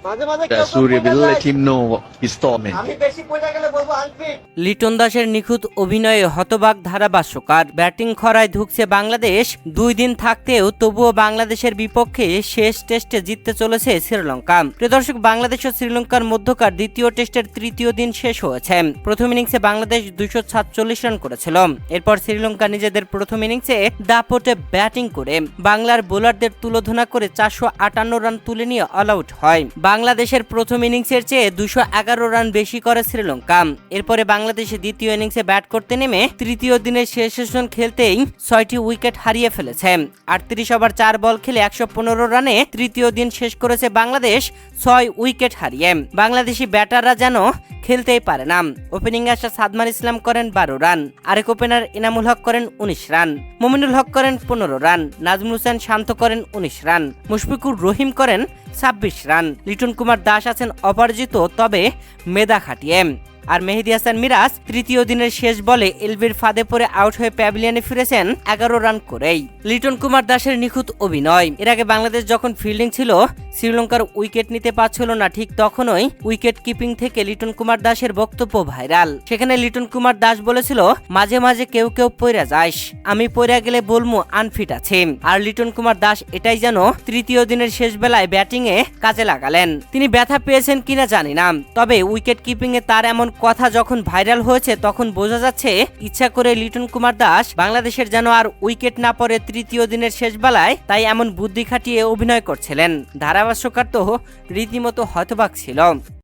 Surya will let him know his torment. Liton দাসের নিখুঁত অভিনয়ে হতবাক ধারাভাষ্যকার। ব্যাটিং খরায় ধুঁকছে বাংলাদেশ। 2 দিন থাকতেও তবুও বাংলাদেশের বিপক্ষে শেষ টেস্টে জিততে চলেছে শ্রীলঙ্কা। প্রিয় দর্শক, বাংলাদেশ ও শ্রীলঙ্কার মধ্যকার দ্বিতীয় টেস্টের তৃতীয় দিন শেষ হয়েছে। প্রথম ইনিংসে বাংলাদেশ 247 রান করেছিল। এরপর শ্রীলঙ্কা নিজেদের প্রথম ইনিংসে দাপটে ব্যাটিং করে বাংলার বোলারদের তুলোধনা করে 458 রান তুলে নিয়ে অল আউট হয়। বাংলাদেশের প্রথম ইনিংসের চেয়ে 211 রান বেশি করে শ্রীলঙ্কা। এরপরে বাংলাদেশে দ্বিতীয় ইনিংসে ব্যাট করতে নেমে তৃতীয় দিনের শেষ সেশন খেলতেই 6টি উইকেট হারিয়ে ফেলেছে। 38 ওভার 4 বল খেলে 115 রানে তৃতীয় দিন শেষ করেছে বাংলাদেশ 6 উইকেট হারিয়ে। বাংলাদেশি ব্যাটাররা যেন খেলতেই পারে না। ওপেনিং আসা সাদমান ইসলাম করেন 12 রান, আরেক ওপেনার এনামুল হক করেন 19 রান, মুমিনুল হক করেন 15 রান, নাজমুল হোসেন শান্ত করেন 19 রান, মুশফিকুর রহিম করেন 26 রান। লিটন কুমার দাস আছেন অপরাজিত, তবে মেধা খাটিয়ে। আর মেহেদী হাসান মিরাজ তৃতীয় দিনের শেষ বলে এলবির ফাঁদে পড়ে আউট হয়ে প্যাভিলিয়নে ফিরেছেন 11 রান করেই। লিটন কুমার দাসের নিখুঁত অভিনয়। এর আগে বাংলাদেশ যখন ফিল্ডিং ছিল, শ্রীলঙ্কার উইকেট নিতে পারছিল না, ঠিক তখনই উইকেট কিপিং থেকে লিটন কুমার দাসের বক্তব্য ভাইরাল। সেখানে লিটন কুমার দাস বলেছিল, মাঝে মাঝে কেউ কেউ পইরা যাস, আমি পইরা গেলে বলমু আনফিট আছে। আর লিটন কুমার দাস এটাই যেন তৃতীয় দিনের শেষ বেলায় ব্যাটিং এ কাজে লাগালেন। তিনি ব্যথা পেয়েছেন কিনা জানি না, তবে উইকেট কিপিং এ তার এমন কথা যখন ভাইরাল হয়েছে তখন বোঝা যাচ্ছে ইচ্ছা করে লিটন কুমার দাস বাংলাদেশের যেন আর উইকেট না পড়ে তৃতীয় দিনের শেষ বেলায়, তাই এমন বুদ্ধি খাটিয়ে অভিনয় করছিলেন। ধারাভাষ্যকার তো রীতিমতো হতবাক ছিল।